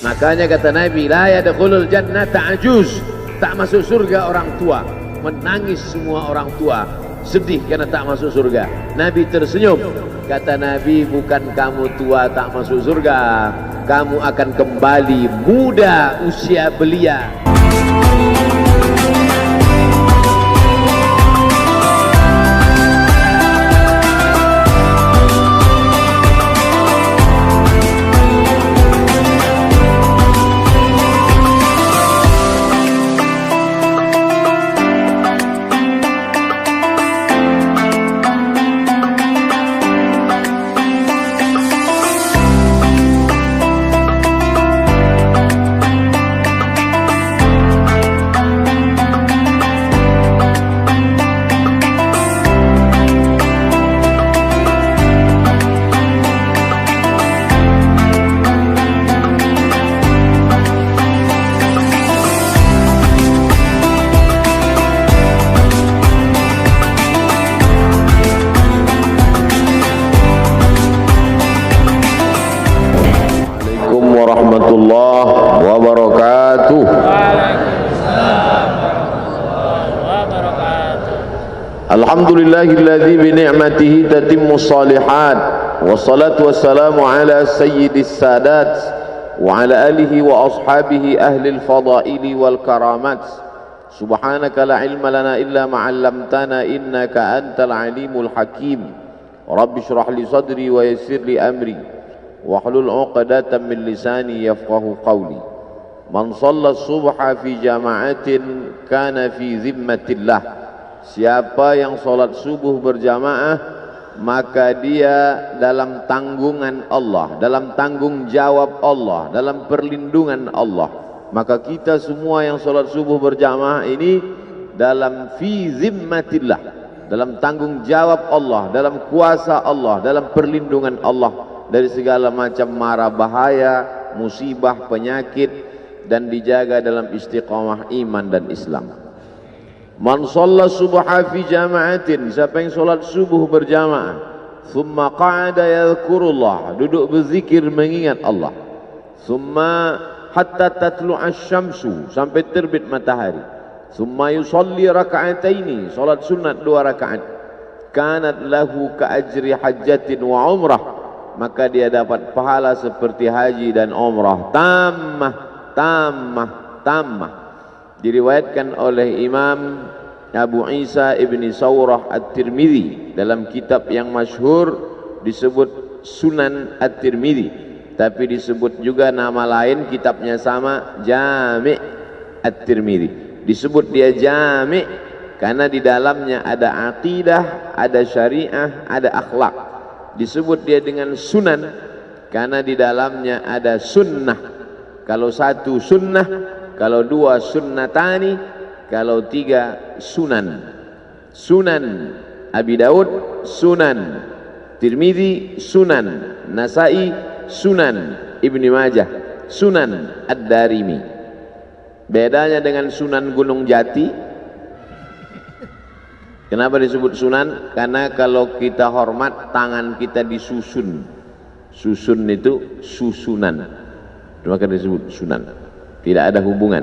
Makanya kata Nabi, la yadkhulul jannata ajuz, tak masuk surga orang tua. Menangis semua orang tua, sedih karena tak masuk surga. Nabi tersenyum, kata Nabi, bukan kamu tua tak masuk surga, kamu akan kembali muda usia belia. Warahmatullahi wabarakatuh. Alhamdulillahilladzi bi ni'matihi tatimmu shalihat, wassalatu wassalamu ala sayyidis sadat wa ala alihi wa ashabihi ahlil fadaili wal karamat. Subhanaka la ilma lana illa ma 'allamtana innaka antal alimul hakim. Rabbi shrah li sadri wa yassir li amri wahlul 'uqdatam min lisani yafqahu qawli. Man shalla subha fi jama'atin kana fi zimmatillah. Siapa yang salat subuh berjamaah, maka dia dalam tanggungan Allah, dalam tanggung jawab Allah, dalam perlindungan Allah. Maka kita semua yang salat subuh berjamaah ini dalam fi zimmatillah, dalam tanggung jawab Allah, dalam kuasa Allah, dalam perlindungan Allah dari segala macam mara bahaya, musibah, penyakit, dan dijaga dalam istiqamah iman dan Islam. Man shalla subha fi jama'atin, siapa yang salat subuh berjamaah, thumma qa'ada yadhkurullah, duduk berzikir mengingat Allah, thumma hatta tatlu'a syamsu, sampai terbit matahari, thumma yusalli raka'ataini, salat sunat 2 rakaat, kanat lahu ka ajri hajjatin wa umrah, maka dia dapat pahala seperti haji dan umrah tammah. Diriwayatkan oleh Imam Abu Isa ibni Sawrah At-Tirmidzi dalam kitab yang masyhur disebut Sunan At-Tirmidzi, tapi disebut juga nama lain kitabnya sama, Jami' At-Tirmidzi. Disebut dia Jami' karena di dalamnya ada aqidah, ada syariah, ada akhlak. Disebut dia dengan Sunan karena di dalamnya ada sunnah. Kalau satu sunnah, kalau 2 sunnatani, kalau 3 sunan. Sunan Abi Daud, Sunan Tirmidzi, Sunan Nasai, Sunan Ibni Majah, Sunan Ad-Darimi. Bedanya dengan Sunan Gunung Jati, kenapa disebut sunan? Karena kalau kita hormat, tangan kita disusun. Susun itu susunan, maka disebut sunan. Tidak ada hubungan.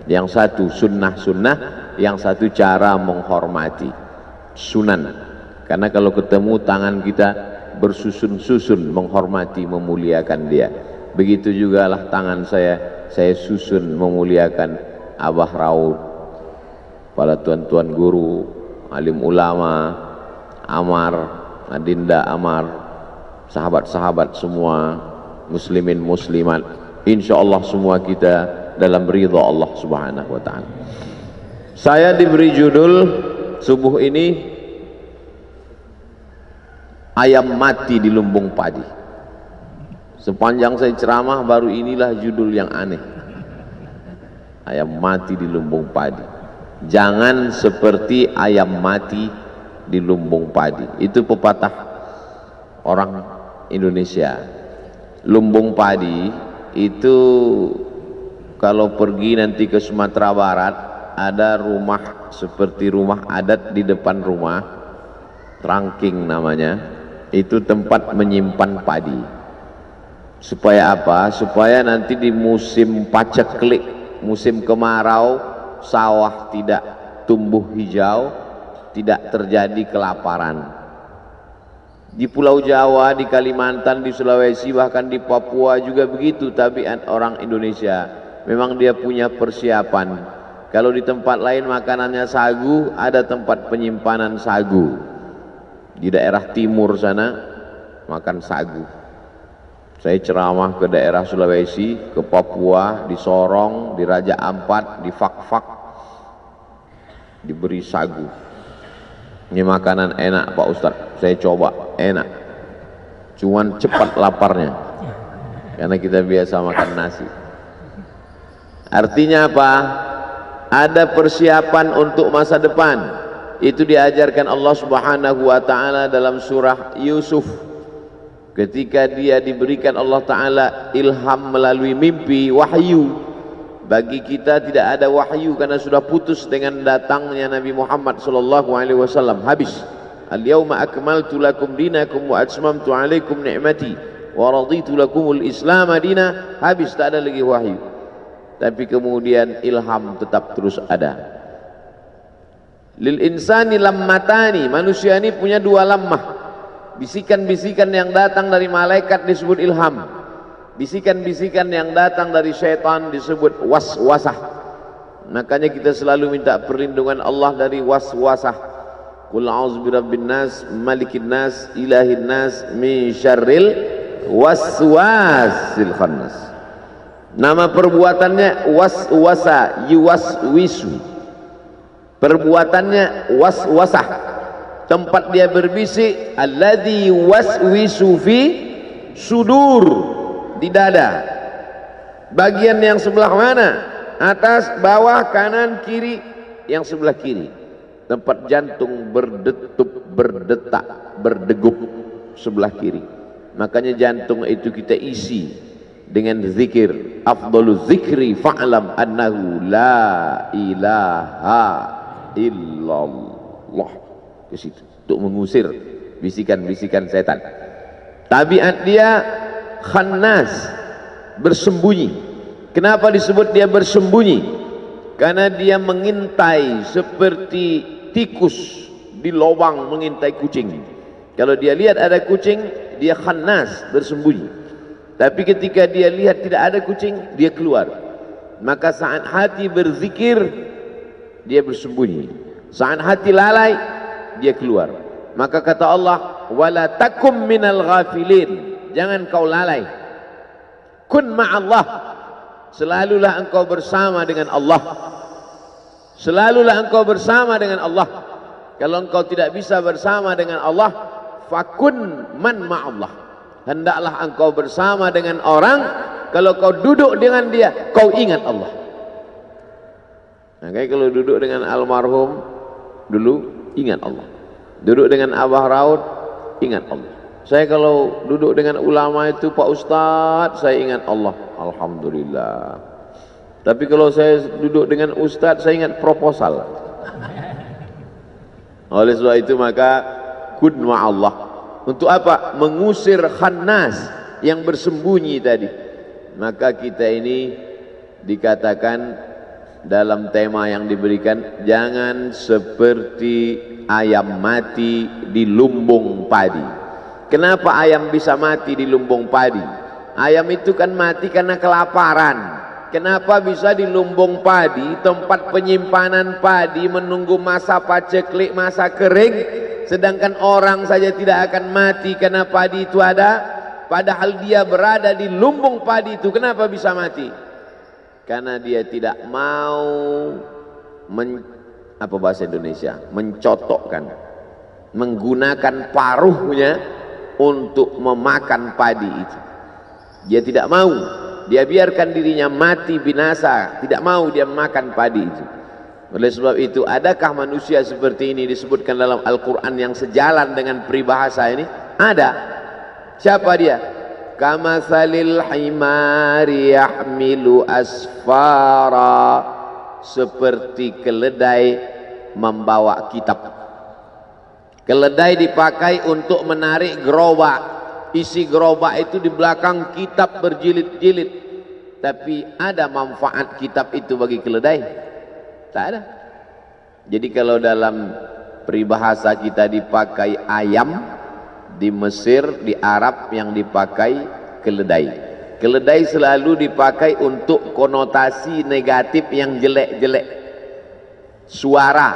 Yang satu sunnah, yang satu cara menghormati, sunan. Karena kalau ketemu tangan kita bersusun-susun menghormati, memuliakan dia. Begitu juga lah tangan saya susun memuliakan Abah Raud, para tuan-tuan guru, alim ulama, Amar, Adinda Amar, sahabat-sahabat semua, muslimin muslimat, insyaallah semua kita dalam ridha Allah subhanahu wa ta'ala. Saya diberi judul subuh ini, ayam mati di lumbung padi. Sepanjang saya ceramah baru inilah judul yang aneh, ayam mati di lumbung padi. Jangan seperti ayam mati di lumbung padi. Itu pepatah orang Indonesia. Lumbung padi itu kalau pergi nanti ke Sumatera Barat, ada rumah seperti rumah adat di depan rumah, Trangking namanya, itu tempat menyimpan padi. Supaya apa? Supaya nanti di musim paceklik, musim kemarau, sawah tidak tumbuh hijau, tidak terjadi kelaparan. Di Pulau Jawa, di Kalimantan, di Sulawesi, bahkan di Papua juga begitu tabiat orang Indonesia. Memang dia punya persiapan. Kalau di tempat lain makanannya sagu, ada tempat penyimpanan sagu. Di daerah timur sana makan sagu. Saya ceramah ke daerah Sulawesi, ke Papua, di Sorong, di Raja Ampat, di Fak-Fak, diberi sagu. Ini makanan enak Pak Ustadz, saya coba, enak. Cuman cepat laparnya, karena kita biasa makan nasi. Artinya apa? Ada persiapan untuk masa depan. Itu diajarkan Allah Subhanahu wa Ta'ala dalam surah Yusuf. Ketika dia diberikan Allah Ta'ala ilham melalui mimpi, wahyu. Bagi kita tidak ada wahyu karena sudah putus dengan datangnya Nabi Muhammad sallallahu alaihi wasallam. Habis. Al-yauma akmaltu lakum dinakum wa atmamtu alaikum ni'mati wa raditu lakumul Islam madina. Habis, tak ada lagi wahyu. Tapi kemudian ilham tetap terus ada. Lil insani lammatani, manusia ini punya dua lammah. Bisikan-bisikan yang datang dari malaikat disebut ilham. Bisikan-bisikan yang datang dari syaitan disebut waswasah. Makanya kita selalu minta perlindungan Allah dari waswasah. Qul a'udzu birabbin nas, malikin nas, ilahin nas, min syarril waswasil khannas. Nama perbuatannya waswasa, yuwaswisu. Perbuatannya waswasah. Tempat dia berbisik, alladzi waswisu fi sudur, di dada. Bagian yang sebelah mana? Atas, bawah, kanan, kiri. Yang sebelah kiri, tempat jantung berdetup, berdetak, berdegup, sebelah kiri. Makanya jantung itu kita isi dengan zikir. Afdhalu zikri fa'lam annahu la ilaha illallah. Ke situ untuk mengusir bisikan-bisikan setan. Tabiat dia khannas, bersembunyi. Kenapa disebut dia bersembunyi? Karena dia mengintai seperti tikus di lubang mengintai kucing. Kalau dia lihat ada kucing, dia khannas, bersembunyi. Tapi ketika dia lihat tidak ada kucing, dia keluar. Maka saat hati berzikir, dia bersembunyi. Saat hati lalai, dia keluar. Maka kata Allah, wala takum minal ghafilin, jangan kau lalai. Kun ma'allah, selalulah engkau bersama dengan Allah. Selalulah engkau bersama dengan Allah. Kalau engkau tidak bisa bersama dengan Allah, fakun man ma'allah, hendaklah engkau bersama dengan orang. Kalau kau duduk dengan dia, kau ingat Allah. Nah, kayak kalau duduk dengan almarhum dulu, ingat Allah. Duduk dengan Abah Raud, ingat Allah. Saya kalau duduk dengan ulama itu, Pak Ustadz, saya ingat Allah, alhamdulillah. Tapi kalau saya duduk dengan Ustadz, saya ingat proposal. Oleh sebab itu maka kun ma'allah. Untuk apa? Mengusir khannas yang bersembunyi tadi. Maka kita ini dikatakan dalam tema yang diberikan, jangan seperti ayam mati di lumbung padi. Kenapa ayam bisa mati di lumbung padi? Ayam itu kan mati karena kelaparan. Kenapa bisa di lumbung padi, tempat penyimpanan padi, menunggu masa paceklik, masa kering, sedangkan orang saja tidak akan mati karena padi itu ada, padahal dia berada di lumbung padi itu. Kenapa bisa mati? Karena dia tidak mau apa bahasa Indonesia, mencotokkan, menggunakan paruhnya untuk memakan padi itu. Dia tidak mau, dia biarkan dirinya mati binasa, tidak mau dia makan padi itu. Oleh sebab itu, adakah manusia seperti ini disebutkan dalam Al-Quran yang sejalan dengan peribahasa ini? Ada. Siapa dia? Kamatsalil himari yahmilu asfara, seperti keledai membawa kitab. Keledai dipakai untuk menarik gerobak. isi gerobak itu di belakang kitab berjilid-jilid, tapi ada manfaat kitab itu bagi keledai? Tak ada. Jadi kalau dalam peribahasa kita dipakai ayam, di Mesir, di Arab yang dipakai keledai. Keledai selalu dipakai untuk konotasi negatif yang jelek-jelek. Suara,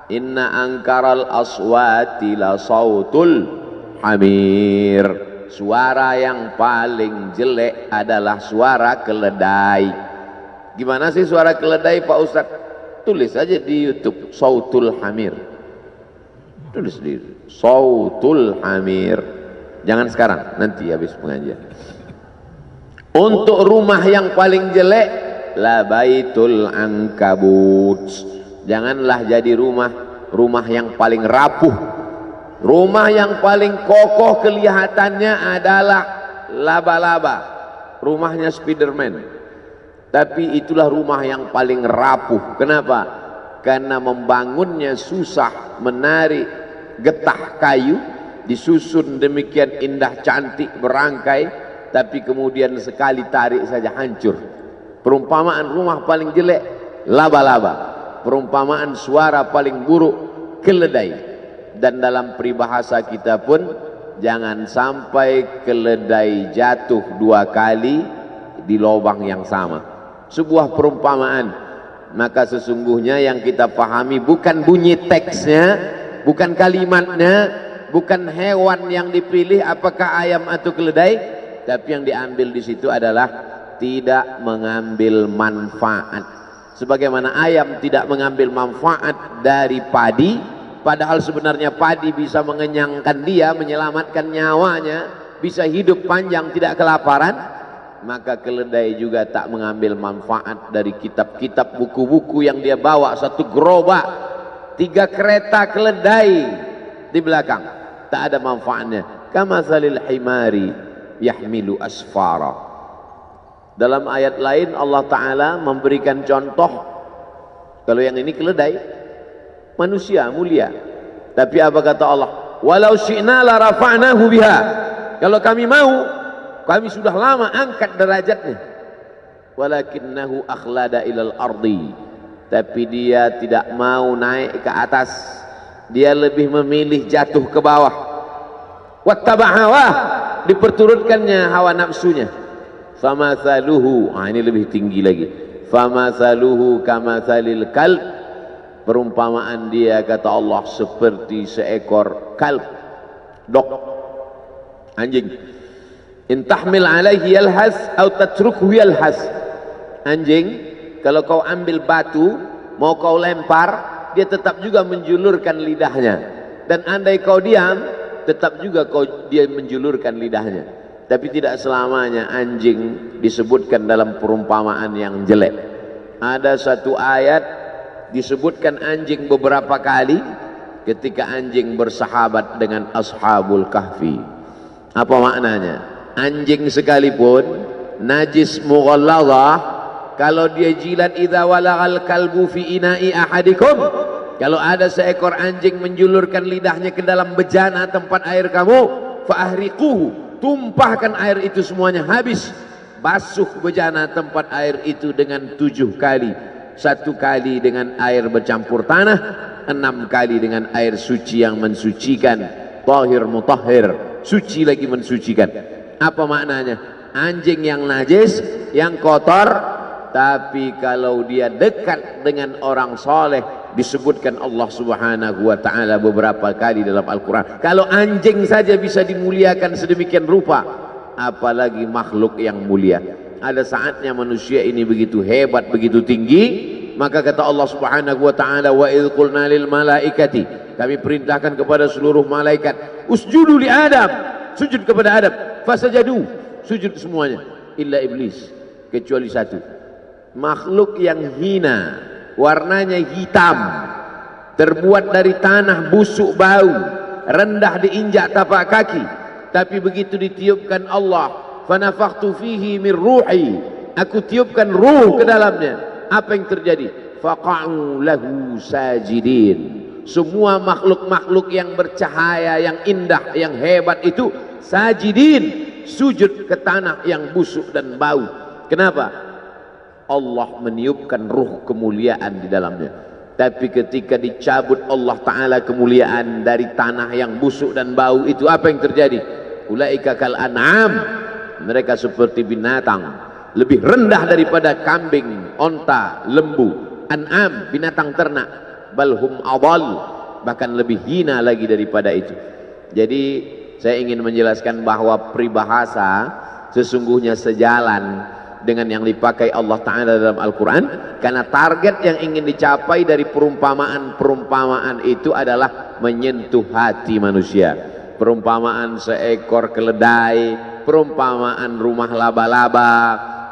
inna angkaral aswati la sautul hamir. Suara yang paling jelek adalah suara keledai. Gimana sih suara keledai Pak Ustadz? Tulis aja di YouTube sautul hamir. Tulis di sautul hamir. Jangan sekarang, nanti habis pengajian. Untuk rumah yang paling jelek, la baitul ankabut. Janganlah jadi rumah yang paling rapuh. Rumah yang paling kokoh kelihatannya adalah laba-laba, rumahnya Spiderman. Tapi itulah rumah yang paling rapuh. Kenapa? Karena membangunnya susah, menarik getah kayu, disusun demikian indah cantik berangkai, tapi kemudian sekali tarik saja hancur. Perumpamaan rumah paling jelek, laba-laba. Perumpamaan suara paling buruk, keledai. Dan dalam peribahasa kita pun, jangan sampai keledai jatuh 2 kali di lubang yang sama. Sebuah perumpamaan. Maka sesungguhnya yang kita pahami bukan bunyi teksnya, bukan kalimatnya, bukan hewan yang dipilih apakah ayam atau keledai, tapi yang diambil di situ adalah tidak mengambil manfaat. Sebagaimana ayam tidak mengambil manfaat dari padi, padahal sebenarnya padi bisa mengenyangkan dia, menyelamatkan nyawanya, bisa hidup panjang tidak kelaparan, maka keledai juga tak mengambil manfaat dari kitab-kitab, buku-buku yang dia bawa. 1 gerobak, 3 kereta keledai di belakang, tak ada manfaatnya. Kamatsalil himari yahmilu asfara. Dalam ayat lain Allah Ta'ala memberikan contoh, kalau yang ini keledai, manusia mulia, tapi apa kata Allah? Walau syi'na la rafa'nahu biha. Kalau kami mau, kami sudah lama angkat derajatnya. Walakinnahu akhlada ilal ardi. Tapi dia tidak mau naik ke atas, dia lebih memilih jatuh ke bawah. Wattaba' hawah, diperturutkannya hawa nafsunya. Famathaluhu, ini lebih tinggi lagi. Famathaluhu kamathalil kalb. Perumpamaan dia kata Allah seperti seekor kalb, dog, anjing. In tahmil alaihi yalhas atau tatrukhu yalhas. Anjing kalau kau ambil batu mau kau lempar, dia tetap juga menjulurkan lidahnya. Dan andai kau diam, tetap juga dia menjulurkan lidahnya. Tapi tidak selamanya anjing disebutkan dalam perumpamaan yang jelek. Ada satu ayat disebutkan anjing beberapa kali ketika anjing bersahabat dengan ashabul kahfi. Apa maknanya? Anjing sekalipun najis mughalladhah, kalau dia jilat idza walagal kalbu fi ina'i ahadikum, kalau ada seekor anjing menjulurkan lidahnya ke dalam bejana tempat air kamu, fa ahriquhu, tumpahkan air itu semuanya habis. Basuh bejana tempat air itu dengan 7 kali. 1 kali dengan air bercampur tanah, 6 kali dengan air suci yang mensucikan. Tahir mutahhir, suci lagi mensucikan. Apa maknanya? Anjing yang najis, yang kotor, tapi kalau dia dekat dengan orang soleh, disebutkan Allah Subhanahu wa ta'ala beberapa kali dalam Al-Quran. Kalau anjing saja bisa dimuliakan sedemikian rupa, apalagi makhluk yang mulia. Ada saatnya manusia ini begitu hebat, begitu tinggi, maka kata Allah Subhanahu wa ta'ala, wa idh qulna lil malaikati, kami perintahkan kepada seluruh malaikat, usjudu li Adam, sujud kepada Adam. Fasajadu, sujud semuanya, illa iblis, kecuali satu, makhluk yang hina, warnanya hitam, terbuat dari tanah busuk bau, rendah diinjak tapak kaki, tapi begitu ditiupkan Allah, fanafakhtu fihi min ruhi, aku tiupkan ruh ke dalamnya, apa yang terjadi? Faqa'u lahu sajidin. Semua makhluk-makhluk yang bercahaya, yang indah, yang hebat itu sajidin, sujud ke tanah yang busuk dan bau. Kenapa? Allah meniupkan ruh kemuliaan di dalamnya. Tapi ketika dicabut Allah Ta'ala kemuliaan dari tanah yang busuk dan bau itu, apa yang terjadi? Ulaika kal an'am, mereka seperti binatang, lebih rendah daripada kambing, onta, lembu. An'am, binatang ternak. Balhum adal, bahkan lebih hina lagi daripada itu. Jadi saya ingin menjelaskan bahwa peribahasa sesungguhnya sejalan dengan yang dipakai Allah Ta'ala dalam Al-Quran, karena target yang ingin dicapai dari perumpamaan-perumpamaan itu adalah menyentuh hati manusia. Perumpamaan seekor keledai, perumpamaan rumah laba-laba,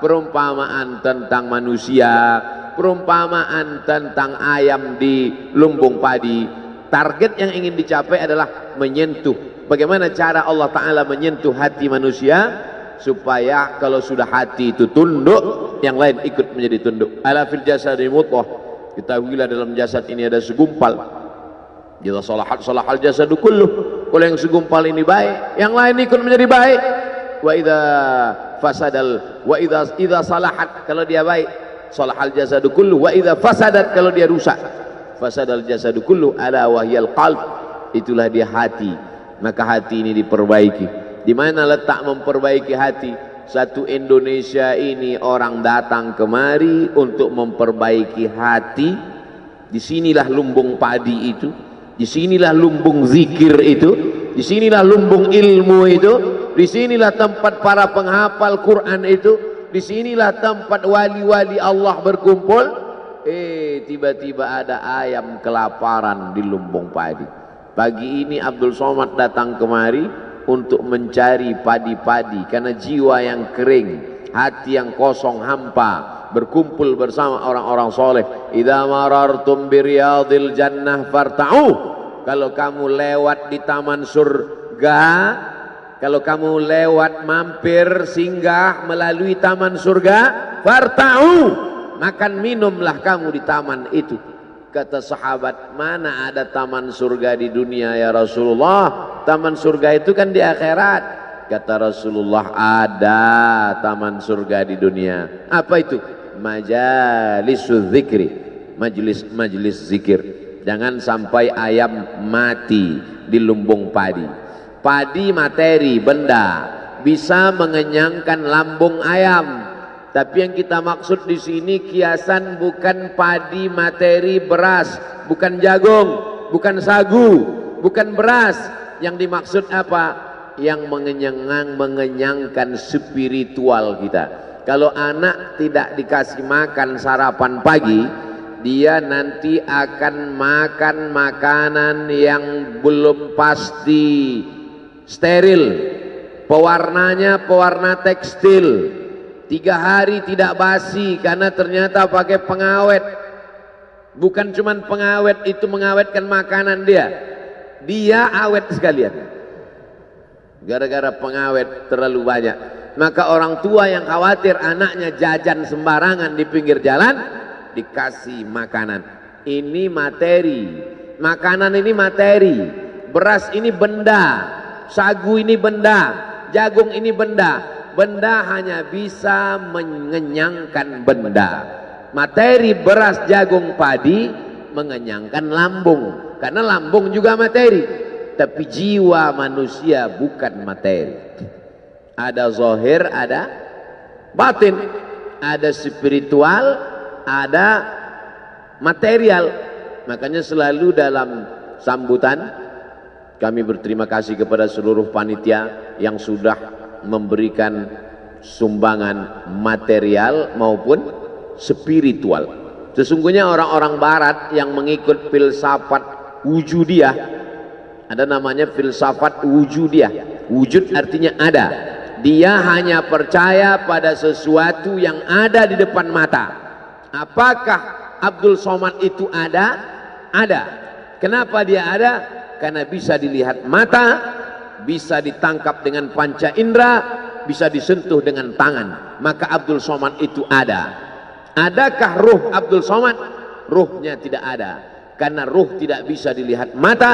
perumpamaan tentang manusia, perumpamaan tentang ayam di lumbung padi. Target yang ingin dicapai adalah menyentuh. Bagaimana cara Allah Ta'ala menyentuh hati manusia? Supaya kalau sudah hati itu tunduk, yang lain ikut menjadi tunduk. Ala fil jasadi mudghah, ketahuilah dalam jasad ini ada segumpal. Jika salahat salahal jasadu kulluh, kalau yang segumpal ini baik, yang lain ikut menjadi baik. Wa idza fasadal, wa idza salahat, kalau dia baik, salahal jasadu kulluh. Wa idza fasadat, kalau dia rusak, fasadal jasadu kulluh. Ala wahyal qalb, itulah dia hati. Maka hati ini diperbaiki. Di mana letak memperbaiki hati? Satu Indonesia ini orang datang kemari untuk memperbaiki hati. Disinilah lumbung padi itu, disinilah lumbung zikir itu, disinilah lumbung ilmu itu, disinilah tempat para penghafal Quran itu, disinilah tempat wali-wali Allah berkumpul. Tiba-tiba ada ayam kelaparan di lumbung padi. Pagi ini Abdul Somad datang kemari untuk mencari padi-padi, karena jiwa yang kering, hati yang kosong hampa, berkumpul bersama orang-orang soleh. Idza marartum biriyadil jannah farta'u, kalau kamu lewat di taman surga, kalau kamu lewat mampir singgah melalui taman surga, farta'u, makan minumlah kamu di taman itu. Kata sahabat, mana ada taman surga di dunia ya Rasulullah? Taman surga itu kan di akhirat. Kata Rasulullah, ada taman surga di dunia. Apa itu? Majalisul zikri, majelis zikir. Jangan sampai ayam mati di lumbung padi. Padi materi, benda, bisa mengenyangkan lambung ayam. Tapi yang kita maksud di sini kiasan bukan padi materi beras, bukan jagung, bukan sagu, bukan beras. Yang dimaksud apa? Yang mengenyangkan spiritual kita. Kalau anak tidak dikasih makan sarapan pagi, dia nanti akan makan makanan yang belum pasti, steril, pewarnanya pewarna tekstil. 3 hari tidak basi karena ternyata pakai pengawet. Bukan cuma pengawet itu mengawetkan makanan dia, dia awet sekalian. Gara-gara pengawet terlalu banyak. Maka orang tua yang khawatir anaknya jajan sembarangan di pinggir jalan, dikasih makanan. Ini materi, makanan ini materi, beras ini benda, sagu ini benda, jagung ini benda. Benda hanya bisa mengenyangkan benda. Materi beras, jagung, padi mengenyangkan lambung, karena lambung juga materi. Tapi jiwa manusia bukan materi. Ada zahir, ada batin, ada spiritual, ada material. Makanya selalu dalam sambutan kami berterima kasih kepada seluruh panitia yang sudah memberikan sumbangan material maupun spiritual. Sesungguhnya orang-orang barat yang mengikut filsafat wujudiyah, ada namanya filsafat wujudiyah. Wujud artinya ada. Dia hanya percaya pada sesuatu yang ada di depan mata. Apakah Abdul Somad itu ada? Ada. Kenapa dia ada? Karena bisa dilihat mata, bisa ditangkap dengan panca indera, bisa disentuh dengan tangan. Maka Abdul Somad itu ada. Adakah ruh Abdul Somad? Ruhnya tidak ada, karena ruh tidak bisa dilihat mata,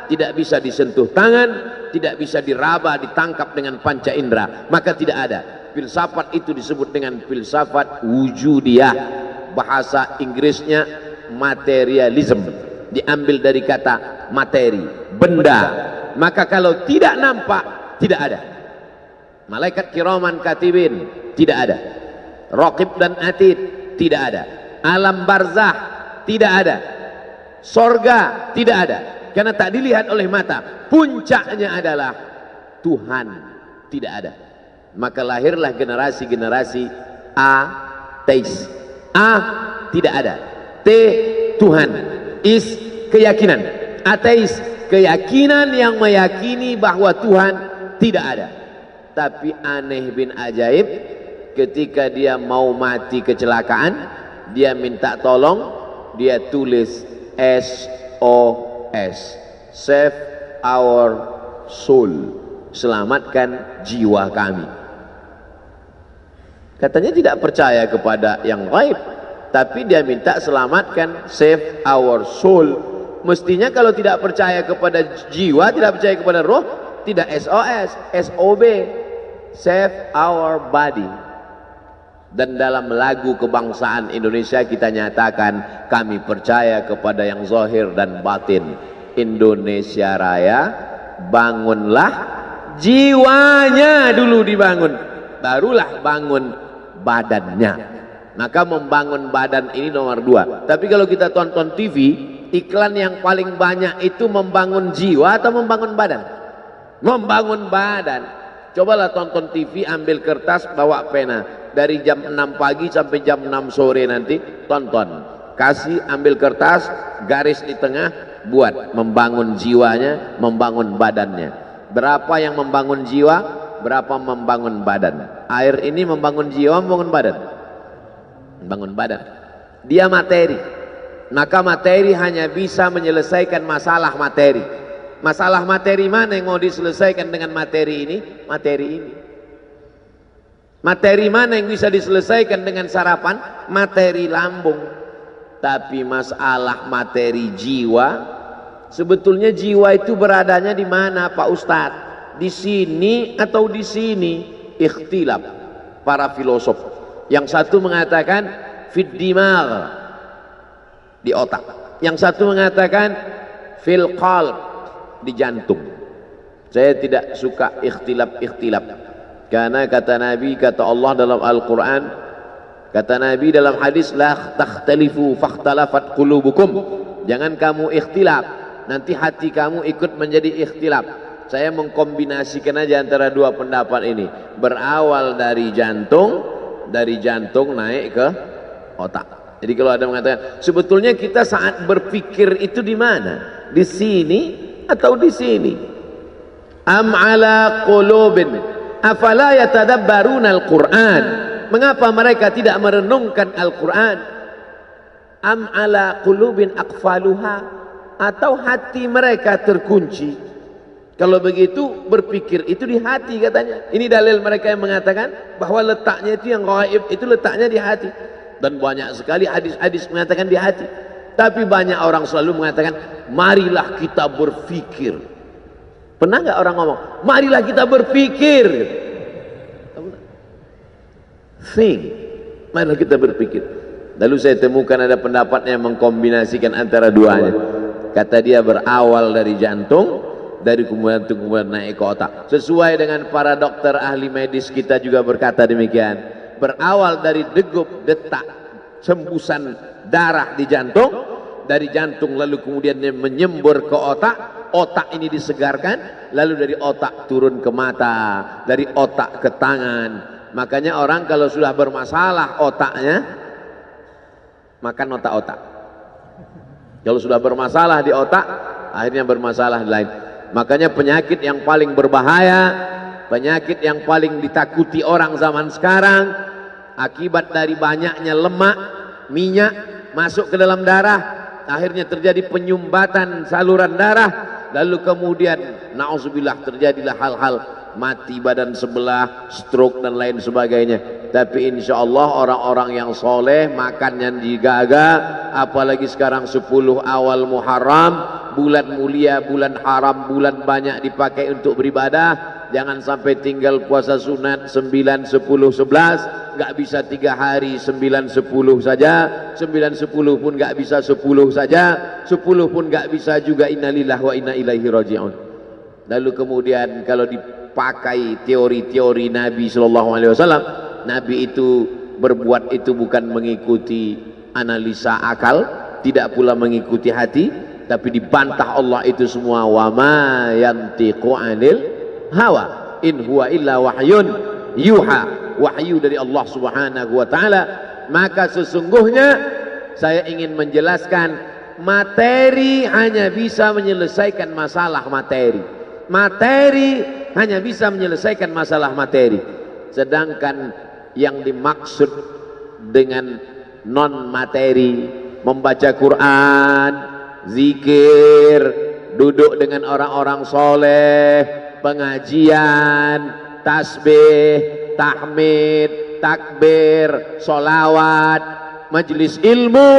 tidak bisa disentuh tangan, tidak bisa diraba, ditangkap dengan panca indera, maka tidak ada. Filsafat itu disebut dengan filsafat wujudiyah. Bahasa Inggrisnya materialism, diambil dari kata materi, benda. Maka kalau tidak nampak, tidak ada. Malaikat kiraman katibin, tidak ada. Raqib dan atid, tidak ada. Alam barzah, tidak ada. Sorga, tidak ada. Karena tak dilihat oleh mata. Puncaknya adalah Tuhan, tidak ada. Maka lahirlah generasi-generasi ateis. A, tidak ada. T, Tuhan. Is, keyakinan. Ateis, keyakinan yang meyakini bahwa Tuhan tidak ada. Tapi aneh bin ajaib, ketika dia mau mati kecelakaan, dia minta tolong, dia tulis SOS, save our soul, selamatkan jiwa kami. Katanya tidak percaya kepada yang gaib, tapi dia minta selamatkan, save our soul. Mestinya kalau tidak percaya kepada jiwa, tidak percaya kepada roh, tidak SOS, SOB, save our body. Dan dalam lagu kebangsaan Indonesia kita nyatakan, kami percaya kepada yang zahir dan batin. Indonesia Raya, bangunlah jiwanya dulu dibangun, barulah bangun badannya. Maka membangun badan ini nomor 2. Tapi kalau kita tonton TV, iklan yang paling banyak itu membangun jiwa atau membangun badan? Membangun badan. Cobalah tonton TV, ambil kertas, bawa pena. Dari jam 6 pagi sampai jam 6 sore nanti, tonton. Kasih, ambil kertas, garis di tengah, buat. Membangun jiwanya, membangun badannya. Berapa yang membangun jiwa, berapa membangun badan. Air ini membangun jiwa, membangun badan. Membangun badan. Dia materi. Maka materi hanya bisa menyelesaikan masalah materi. Masalah materi mana yang mau diselesaikan dengan materi ini? Materi ini. Materi mana yang bisa diselesaikan dengan sarapan? Materi lambung. Tapi masalah materi jiwa, sebetulnya jiwa itu beradanya di mana Pak Ustadz? Di sini atau di sini? Ikhtilaf para filosof. Yang satu mengatakan fid dimagh, di otak. Yang satu mengatakan fil qalb, di jantung. Saya tidak suka ikhtilaf. Karena kata Nabi, kata Allah dalam Al-Quran, kata Nabi dalam hadis, la takhtalifu fakhtalafat qulubukum. Jangan kamu ikhtilaf, nanti hati kamu ikut menjadi ikhtilaf. Saya mengkombinasikan aja antara dua pendapat ini. Berawal dari jantung naik ke otak. Jadi kalau ada mengatakan, sebetulnya kita saat berpikir itu di mana? Di sini atau di sini? Am ala qulubin afala yatadabbaruna al-Qur'an. Mengapa mereka tidak merenungkan Al-Quran? Am ala qulubin aqfaluha, atau hati mereka terkunci? Kalau begitu, berpikir itu di hati katanya. Ini dalil mereka yang mengatakan bahwa letaknya itu yang gaib itu letaknya di hati. Dan banyak sekali hadis-hadis mengatakan di hati. Tapi banyak orang selalu mengatakan, marilah kita berpikir. Pernah nggak orang ngomong, marilah kita berpikir? Think, marilah kita berpikir. Lalu saya temukan ada pendapat yang mengkombinasikan antara duanya. Kata dia berawal dari jantung, dari kemudian naik ke otak. Sesuai dengan para dokter ahli medis kita juga berkata demikian. Berawal dari degup, detak, hembusan darah di jantung, dari jantung lalu kemudian dia menyembur ke otak. Otak ini disegarkan, lalu dari otak turun ke mata, dari otak ke tangan. Makanya orang kalau sudah bermasalah otaknya, makan otak-otak. Kalau sudah bermasalah di otak, akhirnya bermasalah di lain. Makanya penyakit yang paling berbahaya, penyakit yang paling ditakuti orang zaman sekarang, akibat dari banyaknya lemak, minyak masuk ke dalam darah, akhirnya terjadi penyumbatan saluran darah. Lalu kemudian na'udzubillah terjadilah hal-hal mati badan sebelah, stroke dan lain sebagainya. Tapi insya Allah orang-orang yang soleh makannya digaga, apalagi sekarang 10 awal Muharram bulan mulia, bulan haram, bulan banyak dipakai untuk beribadah. Jangan sampai tinggal puasa sunat 9, 10, 11, nggak bisa 3 hari 9, 10 saja, 9, 10 pun nggak bisa 10 saja, 10 pun nggak bisa juga. Innalillahi wa inna ilaihi raji'un. Lalu kemudian kalau dipakai teori-teori Nabi Shallallahu Alaihi Wasallam, Nabi itu berbuat itu bukan mengikuti analisa akal, tidak pula mengikuti hati, tapi dibantah Allah itu semua. Wa ma yantiqu anil hawa in huwa illa wahyun yuha, wahyu dari Allah Subhanahu wa taala. Maka sesungguhnya saya ingin menjelaskan, materi hanya bisa menyelesaikan masalah materi. Materi hanya bisa menyelesaikan masalah materi. Sedangkan yang dimaksud dengan non materi, membaca Quran, zikir, duduk dengan orang-orang soleh, pengajian, tasbih, tahmid, takbir, solawat, majelis ilmu,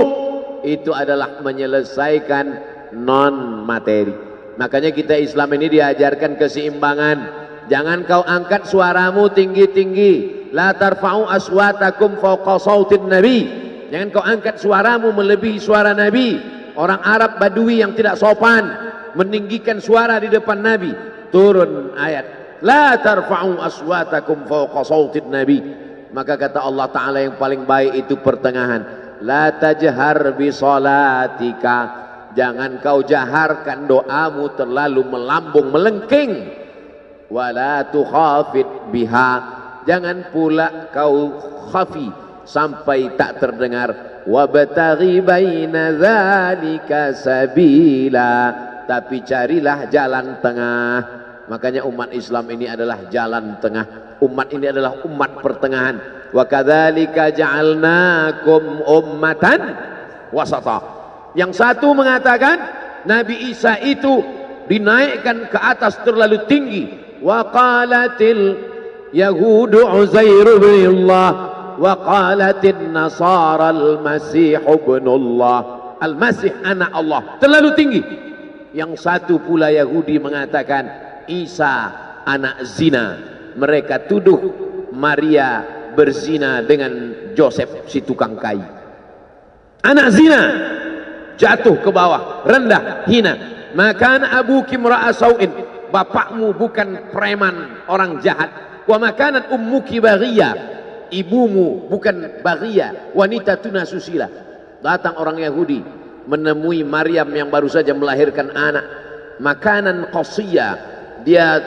itu adalah menyelesaikan non materi. Makanya kita Islam ini diajarkan keseimbangan. Jangan kau angkat suaramu tinggi-tinggi. La tarfa'u aswatakum fawqa sautin nabi. Jangan kau angkat suaramu melebihi suara Nabi. Orang Arab Badui yang tidak sopan meninggikan suara di depan Nabi. Turun ayat, la tarfa'u aswatakum fawqa sautin nabi. Maka kata Allah Ta'ala yang paling baik itu pertengahan. La tajhar bi salatika. Jangan kau jaharkan doamu terlalu melambung melengking. Wala tukhafit biha. Jangan pula kau khafi sampai tak terdengar. Wabtaghi baina dzalika sabila. Tapi carilah jalan tengah. Makanya umat Islam ini adalah jalan tengah. Umat ini adalah umat pertengahan. Wa kadzalika ja'alnakum ummatan wasata. Yang satu mengatakan Nabi Isa itu dinaikkan ke atas terlalu tinggi. Wa qalatil yahudu Uzair bin Allah wa qalatin nasara al-masih ibnullah. Al-Masih anak Allah, terlalu tinggi. Yang satu pula Yahudi mengatakan Isa anak zina. Mereka tuduh Maria berzina dengan Joseph si tukang kayu. Anak zina, jatuh ke bawah, rendah, hina. Maka abuki imra'a sau'in, bapakmu bukan preman, orang jahat. Wa makanat ummuki baghiyah, ibumu bukan baghiyah, wanita tuna susila. Datang orang Yahudi menemui Maryam yang baru saja melahirkan anak. Makanan qasiyah, dia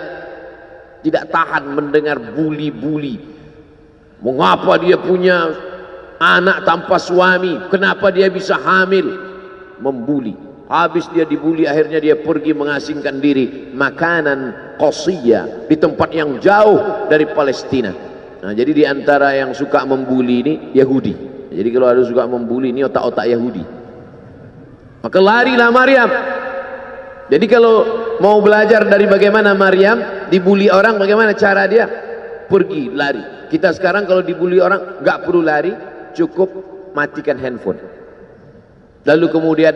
tidak tahan mendengar buli-buli. Mengapa dia punya anak tanpa suami? Kenapa dia bisa hamil? Membuli. Habis dia dibuli, akhirnya dia pergi mengasingkan diri. Makanan qasiyah, di tempat yang jauh dari Palestina. Nah, jadi di antara yang suka membuli ini Yahudi. Jadi kalau ada suka membuli ini otak-otak Yahudi. Maka larilah Maryam. Jadi kalau mau belajar dari bagaimana Maryam dibuli orang, bagaimana cara dia, pergi lari. Kita sekarang kalau dibuli orang nggak perlu lari, cukup matikan handphone. Lalu kemudian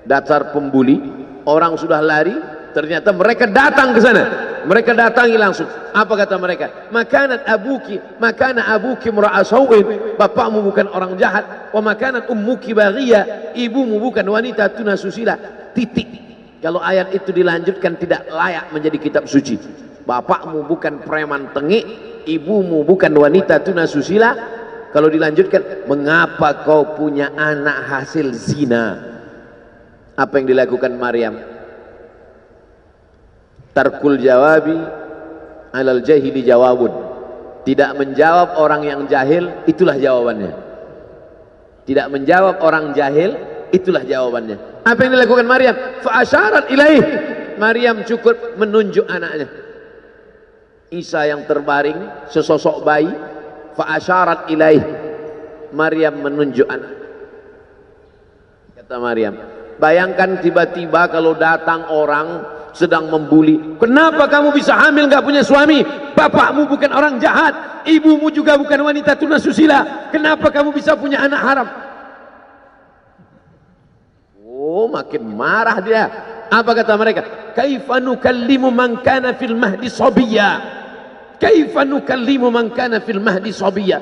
dasar pembuli, orang sudah lari, ternyata mereka datang ke sana. Mereka datangi langsung. Apa kata mereka? Makanat abuki, makana abuki mura'a sau'in, bapakmu bukan orang jahat. Wa makanat ummuki baghiyah, ibumu bukan wanita tuna susila. Titik. Kalau ayat itu dilanjutkan tidak layak menjadi kitab suci. Bapakmu bukan preman tengik, ibumu bukan wanita tuna susila. Kalau dilanjutkan, mengapa kau punya anak hasil zina? Apa yang dilakukan Maryam? Tarkul jawabi alal jahili jawabun. Tidak menjawab orang yang jahil, itulah jawabannya. Tidak menjawab orang jahil, itulah jawabannya. Apa yang dilakukan Maryam? Fa asyarat ilaih. Maryam cukup menunjuk anaknya. Isa yang terbaring, sesosok bayi. Fa asyarat ilaih. Maryam menunjuk anak. Kata Maryam, bayangkan tiba-tiba kalau datang orang sedang membuli. Kenapa kamu bisa hamil gak punya suami? Bapakmu bukan orang jahat, ibumu juga bukan wanita tuna susila. Kenapa kamu bisa punya anak haram? Oh, makin marah dia. Apa kata mereka? Kaifa nukallimu man kana fil mahdi sabiyya? Kaifa nukallimu man kana fil mahdi sabiyya?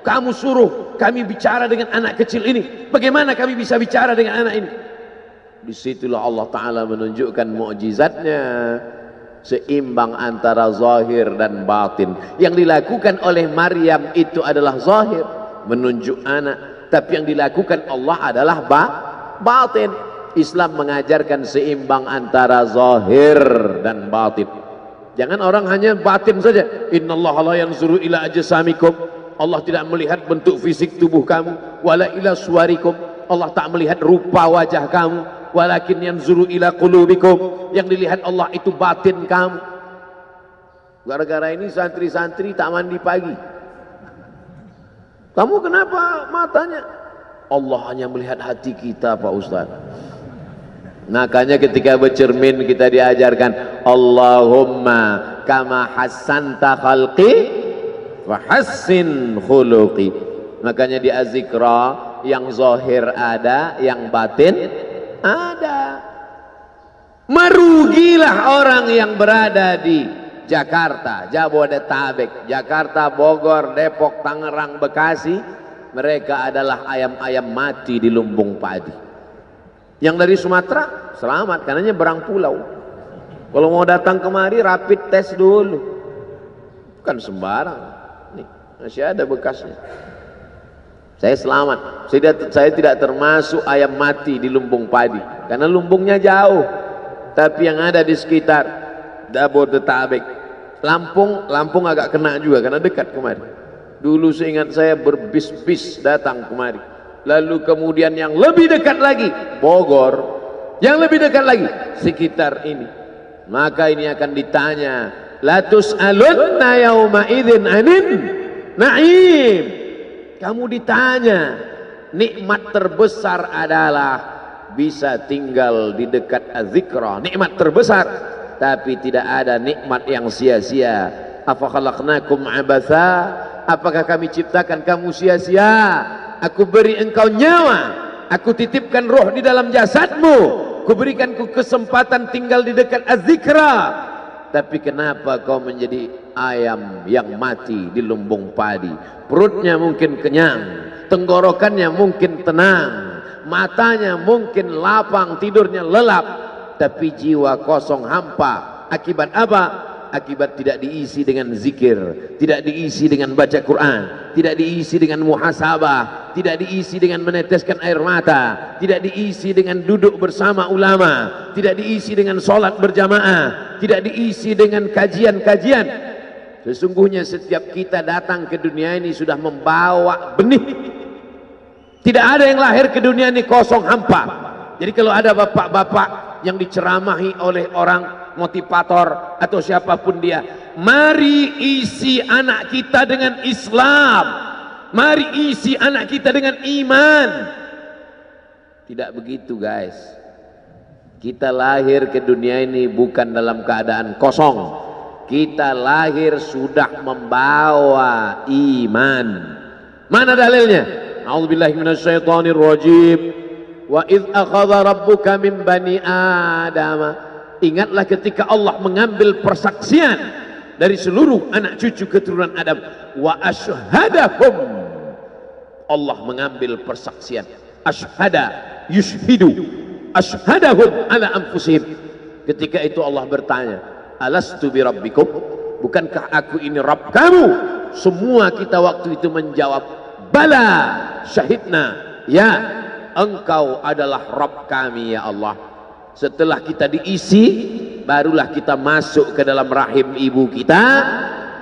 Kamu suruh kami bicara dengan anak kecil ini. Bagaimana kami bisa bicara dengan anak ini? Disitulah Allah Ta'ala menunjukkan mukjizatnya. Seimbang antara zahir dan batin. Yang dilakukan oleh Maryam itu adalah zahir, menunjuk anak. Tapi yang dilakukan Allah adalah batin. Islam mengajarkan seimbang antara zahir dan batin. Jangan orang hanya batin saja. Innallaha la yanzuru ila ajsamikum. Allah tidak melihat bentuk fisik tubuh kamu. Wala ila suwarikum. Allah tak melihat rupa wajah kamu. Walakin yanzuru ila qulubikum. Yang dilihat Allah itu batin kamu. Gara-gara ini santri-santri tak mandi pagi. Kamu kenapa matanya? Allah hanya melihat hati kita, Pak Ustaz. Makanya ketika bercermin kita diajarkan Allahumma kama hassanta khalqi wa hassin khuluqi. Makanya di Az-Zikra yang zahir ada, yang batin ada. Merugilah orang yang berada di Jakarta, Jabodetabek, Jakarta, Bogor, Depok, Tangerang, Bekasi. Mereka adalah ayam-ayam mati di lumbung padi. Yang dari Sumatera selamat karena nyebrang pulau. Kalau mau datang kemari rapid test dulu. Bukan sembarang. Nih, masih ada bekasnya. Saya selamat. Saya tidak termasuk ayam mati di lumbung padi karena lumbungnya jauh. Tapi yang ada di sekitar Jabodetabek, Lampung agak kena juga karena dekat kemari. Dulu seingat saya berbis-bis datang kemari. Lalu kemudian yang lebih dekat lagi Bogor, yang lebih dekat lagi sekitar ini. Maka ini akan ditanya, la tus'alunna yauma idzin anin na'im. Kamu ditanya, nikmat terbesar adalah bisa tinggal di dekat Az-Zikra. Nikmat terbesar, tapi tidak ada nikmat yang sia-sia. Afa khalaqnakum abatha? Apakah kami ciptakan kamu sia-sia? Aku beri engkau nyawa, aku titipkan roh di dalam jasadmu, kuberikan ku kesempatan tinggal di dekat Az-Zikra. Tapi kenapa kau menjadi ayam yang mati di lumbung padi? Perutnya mungkin kenyang, tenggorokannya mungkin tenang, matanya mungkin lapang, tidurnya lelap, tapi jiwa kosong hampa. Akibat apa? Akibat tidak diisi dengan zikir, tidak diisi dengan baca Quran, tidak diisi dengan muhasabah, tidak diisi dengan meneteskan air mata, tidak diisi dengan duduk bersama ulama, tidak diisi dengan sholat berjamaah, tidak diisi dengan kajian-kajian. Sesungguhnya setiap kita datang ke dunia ini sudah membawa benih. Tidak ada yang lahir ke dunia ini kosong hampa. Jadi kalau ada bapak-bapak yang diceramahi oleh orang motivator atau siapapun dia, mari isi anak kita dengan Islam, mari isi anak kita dengan iman. Tidak begitu guys. Kita lahir ke dunia ini bukan dalam keadaan kosong. Kita lahir sudah membawa iman. Mana dalilnya? A'udzubillahi minasyaitonir rajim. Wa idz akhadha rabbuka min bani Adama. Ingatlah ketika Allah mengambil persaksian dari seluruh anak cucu keturunan Adam. Wa ashhadahum. Allah mengambil persaksian. Ashhada yushhidu. Ashhadahum ala anfusihim. Ketika itu Allah bertanya, alastu bi rabbikum? Bukankah aku ini Rabb kamu? Semua kita waktu itu menjawab, bala syahidna. Ya, engkau adalah Rabb kami ya Allah. Setelah kita diisi, barulah kita masuk ke dalam rahim ibu kita,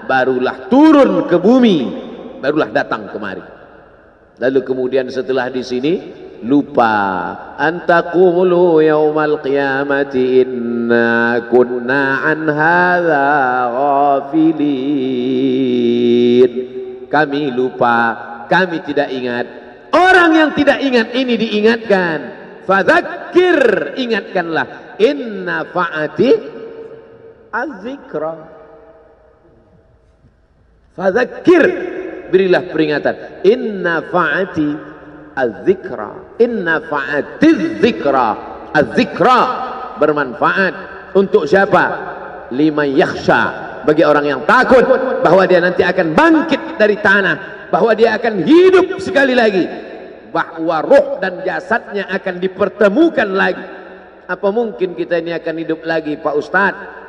barulah turun ke bumi, barulah datang kemari. Lalu kemudian setelah di sini lupa, antaqulu yaumal qiyamati inna kunna an hadza ghafilin. Kami lupa, kami tidak ingat. Orang yang tidak ingat ini diingatkan. Fadzakir, ingatkanlah, inna fa'ati az-zikra. Fadzakir, berilah peringatan, inna fa'ati az-zikra, inna fa'atiz zikra. Az-zikra bermanfaat untuk siapa? Liman yakhsha, bagi orang yang takut bahwa dia nanti akan bangkit dari tanah, bahwa dia akan hidup sekali lagi, bahwa ruh dan jasadnya akan dipertemukan lagi. Apa mungkin kita ini akan hidup lagi, Pak Ustadz?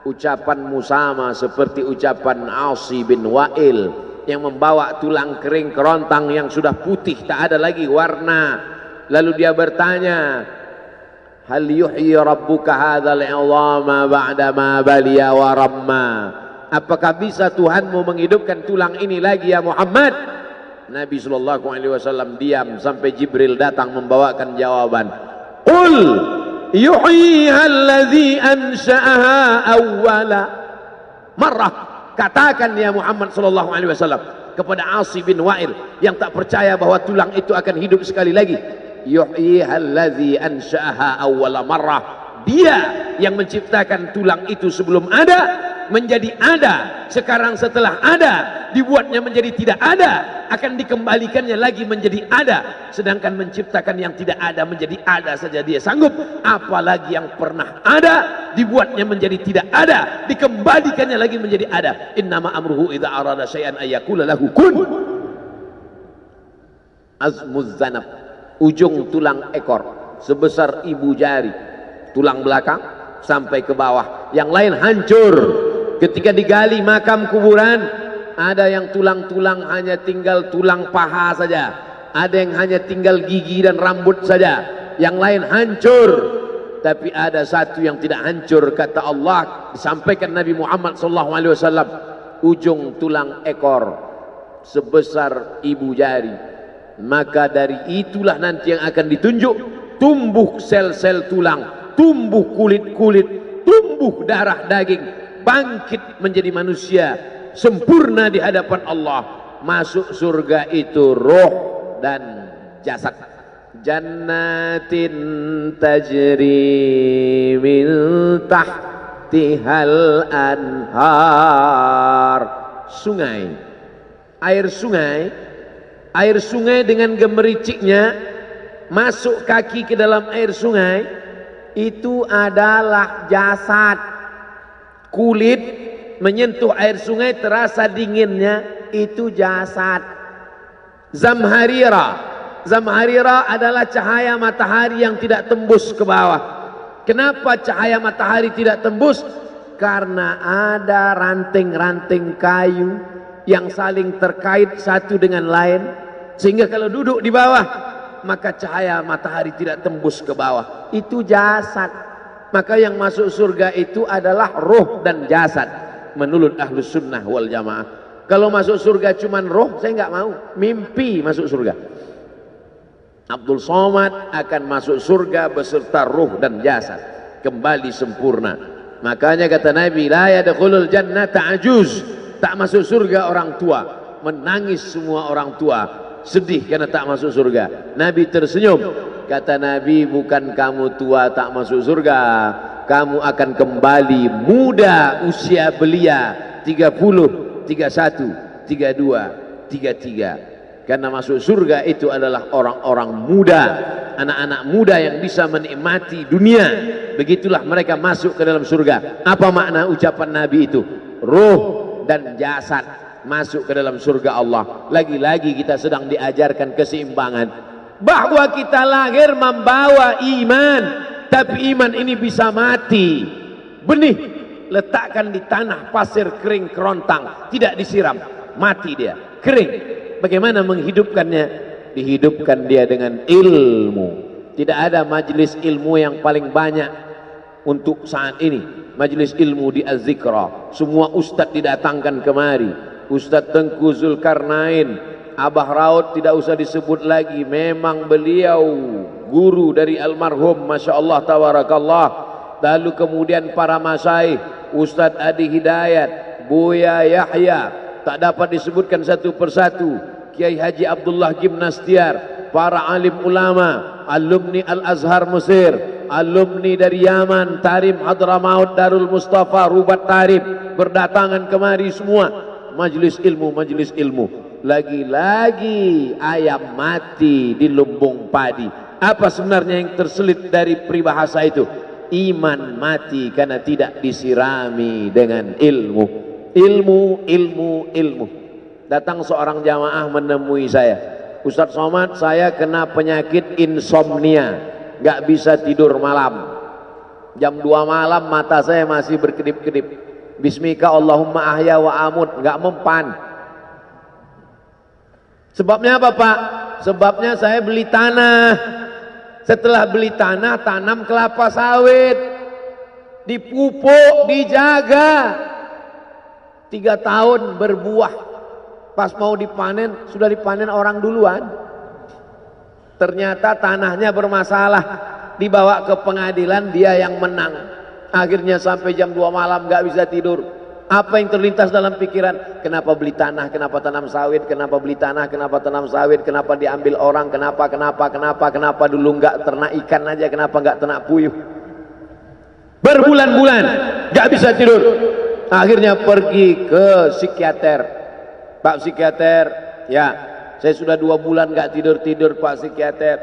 Ucapanmu sama seperti ucapan Asi bin Wa'il yang membawa tulang kering kerontang yang sudah putih, tak ada lagi warna. Lalu dia bertanya, hal yuhyi rabbuka hadzal 'idhama ba'da ma baliya wa ramma? Apakah bisa Tuhanmu menghidupkan tulang ini lagi ya Muhammad? Nabi sallallahu alaihi wasallam diam sampai Jibril datang membawakan jawaban. Qul yuhyiha alladhi ansha'aha awwala marrah. Katakan ya Muhammad sallallahu alaihi wasallam kepada Asi bin Wa'il yang tak percaya bahwa tulang itu akan hidup sekali lagi. Yuhyiha alladhi ansha'aha awwala marrah. Dia yang menciptakan tulang itu sebelum ada menjadi ada, sekarang setelah ada dibuatnya menjadi tidak ada, akan dikembalikannya lagi menjadi ada. Sedangkan menciptakan yang tidak ada menjadi ada saja dia sanggup, apalagi yang pernah ada dibuatnya menjadi tidak ada, dikembalikannya lagi menjadi ada. Innama amruhu idza arada syai'an ayyakula lahu kun. Azmuz zanab, ujung tulang ekor sebesar ibu jari, tulang belakang sampai ke bawah, yang lain hancur. Ketika digali makam kuburan, ada yang tulang-tulang hanya tinggal tulang paha saja, ada yang hanya tinggal gigi dan rambut saja, yang lain hancur. Tapi ada satu yang tidak hancur, kata Allah, disampaikan Nabi Muhammad SAW, ujung tulang ekor sebesar ibu jari. Maka dari itulah nanti yang akan ditunjuk, tumbuh sel-sel tulang, tumbuh kulit-kulit, tumbuh darah daging, bangkit menjadi manusia sempurna di hadapan Allah. Masuk surga itu roh dan jasad. Jannatin tajri min tahtihal anhar. Sungai, air sungai dengan gemericiknya, masuk kaki ke dalam air sungai, itu adalah jasad. Kulit menyentuh air sungai terasa dinginnya, itu jasad. Zamharira adalah cahaya matahari yang tidak tembus ke bawah. Kenapa cahaya matahari tidak tembus? Karena ada ranting-ranting kayu yang saling terkait satu dengan lain, sehingga kalau duduk di bawah maka cahaya matahari tidak tembus ke bawah. Itu jasad. Maka yang masuk surga itu adalah roh dan jasad menurut Ahlus Sunnah wal Jamaah. Kalau masuk surga cuman roh, saya nggak mau. Mimpi masuk surga. Abdul Somad akan masuk surga beserta roh dan jasad, kembali sempurna. Makanya kata Nabi, la yadkhulul jannata ajuz, tak masuk surga orang tua. Menangis semua orang tua, sedih karena tak masuk surga. Nabi tersenyum. Kata Nabi, bukan kamu tua tak masuk surga, kamu akan kembali muda usia belia, 30, 31, 32, 33. Karena masuk surga itu adalah orang-orang muda, anak-anak muda yang bisa menikmati dunia. Begitulah mereka masuk ke dalam surga. Apa makna ucapan Nabi itu? Ruh dan jasad masuk ke dalam surga Allah. Lagi-lagi kita sedang diajarkan keseimbangan, bahwa kita lahir membawa iman, tapi iman ini bisa mati. Benih letakkan di tanah pasir kering kerontang, tidak disiram, mati dia, kering. Bagaimana menghidupkannya? Dihidupkan dia dengan ilmu. Tidak ada majelis ilmu yang paling banyak untuk saat ini, majelis ilmu di Az-Zikra. Semua ustadz didatangkan kemari. Ustadz Tengku Zulkarnain, Abah Raud tidak usah disebut lagi, memang beliau guru dari almarhum, Masya Allah tabarakallah. Lalu kemudian para masyaikh, Ustadz Adi Hidayat, Buya Yahya, tak dapat disebutkan satu persatu, Kiai Haji Abdullah Gimnastiar, para alim ulama, alumni Al-Azhar Mesir, alumni dari Yaman, Tarim Hadramaut, Darul Mustafa, Rubat Tarib, berdatangan kemari semua. Majelis ilmu, majelis ilmu. Lagi-lagi ayam mati di lumbung padi. Apa sebenarnya yang terselit dari peribahasa itu? Iman mati karena tidak disirami dengan ilmu. Ilmu. Datang seorang jamaah menemui saya, Ustadz Somad, saya kena penyakit insomnia, nggak bisa tidur malam. Jam 2 malam mata saya masih berkedip-kedip. Bismika Allahumma ahya wa amut, nggak mempan. Sebabnya apa Pak? Sebabnya saya beli tanah. Setelah beli tanah, tanam kelapa sawit, dipupuk, dijaga, 3 tahun berbuah. Pas mau dipanen, sudah dipanen orang duluan. Ternyata tanahnya bermasalah, dibawa ke pengadilan, dia yang menang. Akhirnya sampai jam 2 malam gak bisa tidur. Apa yang terlintas dalam pikiran? Kenapa beli tanah, kenapa tanam sawit, kenapa beli tanah, kenapa tanam sawit, kenapa diambil orang, kenapa dulu nggak ternak ikan aja, kenapa nggak ternak puyuh. Berbulan-bulan nggak bisa tidur. Akhirnya pergi ke psikiater. Pak psikiater, ya saya sudah 2 bulan nggak tidur Pak psikiater.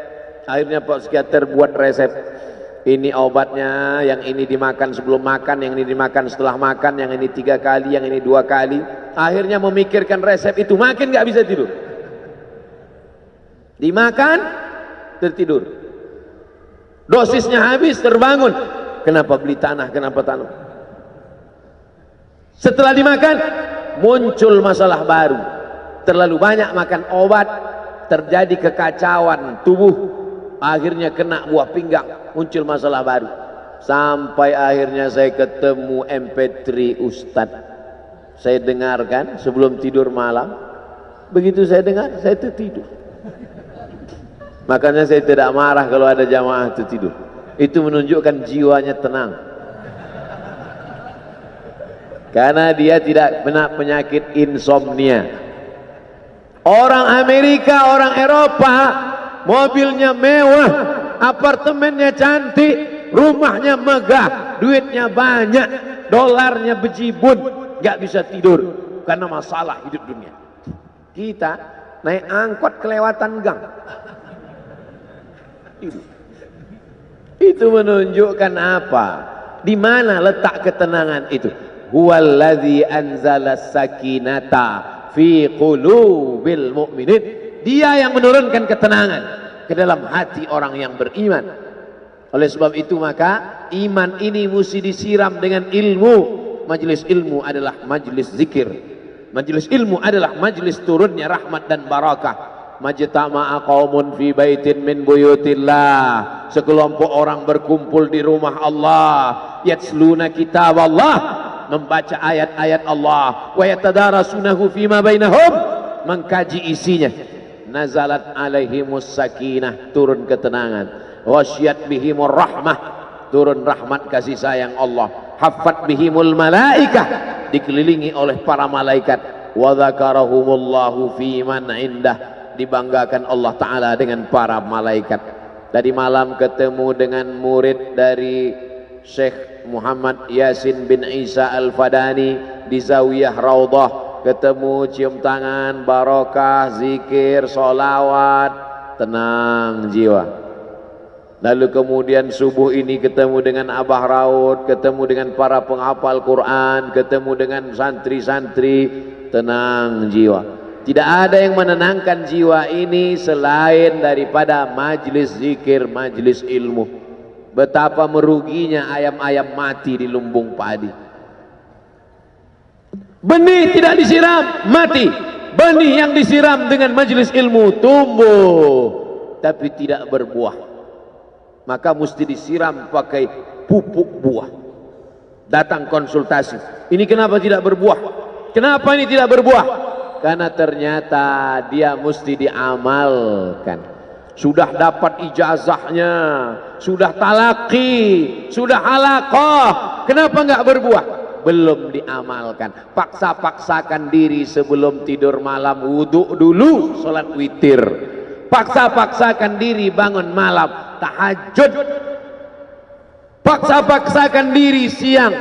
Akhirnya Pak psikiater buat resep. Ini obatnya, yang ini dimakan sebelum makan, yang ini dimakan setelah makan, yang ini 3 kali, yang ini 2 kali. Akhirnya memikirkan resep itu, makin gak bisa tidur. Dimakan, tertidur. Dosisnya habis, terbangun. Kenapa beli tanah, kenapa tanam? Setelah dimakan, muncul masalah baru. Terlalu banyak makan obat, terjadi kekacauan tubuh. Akhirnya kena buah pinggang, muncul masalah baru. Sampai akhirnya saya ketemu MP3 Ustadz. Saya dengarkan sebelum tidur malam. Begitu saya dengar, saya tertidur. Makanya saya tidak marah kalau ada jamaah tertidur. Itu menunjukkan jiwanya tenang. Karena dia tidak kena penyakit insomnia. Orang Amerika, orang Eropa, mobilnya mewah, apartemennya cantik, rumahnya megah, duitnya banyak, dolarnya bejibun, gak bisa tidur karena masalah hidup dunia. Kita naik angkot kelewatan gang. Itu menunjukkan apa? Di mana letak ketenangan itu? Huwallazi anzalas sakinata fi qulubil mu'minin. Dia yang menurunkan ketenangan ke dalam hati orang yang beriman. Oleh sebab itu maka iman ini mesti disiram dengan ilmu. Majelis ilmu adalah majelis zikir. Majelis ilmu adalah majelis turunnya rahmat dan barakah. Majtama'a qaumun fi baitin min buyutillah. Sekelompok orang berkumpul di rumah Allah. Yatsluna kitab Allah, membaca ayat-ayat Allah. Wa yatadarasunahu fima bainahum, mengkaji isinya. Nazalat alaihimus sakinah, turun ketenangan. Wasyat bihimur rahmah, turun rahmat kasih sayang Allah. Haffat bihimul malaikah, dikelilingi oleh para malaikat. Wa dzakarahumullahu fi man indah, dibanggakan Allah Ta'ala dengan para malaikat. Tadi malam ketemu dengan murid dari Syekh Muhammad Yasin bin Isa Al-Fadani di Zawiyah Raudhah. Ketemu, cium tangan, barokah, zikir, sholawat, tenang jiwa. Lalu kemudian subuh ini ketemu dengan Abah Raud, ketemu dengan para penghafal Quran, ketemu dengan santri-santri, tenang jiwa. Tidak ada yang menenangkan jiwa ini selain daripada majlis zikir, majlis ilmu. Betapa meruginya ayam-ayam mati di lumbung padi. Benih tidak disiram, mati. Benih yang disiram dengan majelis ilmu tumbuh, tapi tidak berbuah. Maka mesti disiram pakai pupuk buah. Datang konsultasi, ini kenapa tidak berbuah? Kenapa ini tidak berbuah? Karena ternyata dia mesti diamalkan. Sudah dapat ijazahnya, sudah talaqi, sudah halaqah, kenapa enggak berbuah? Belum diamalkan. Paksa-paksakan diri sebelum tidur malam, wudhu dulu, sholat witir. Paksa-paksakan diri bangun malam, tahajud. Paksa-paksakan diri siang,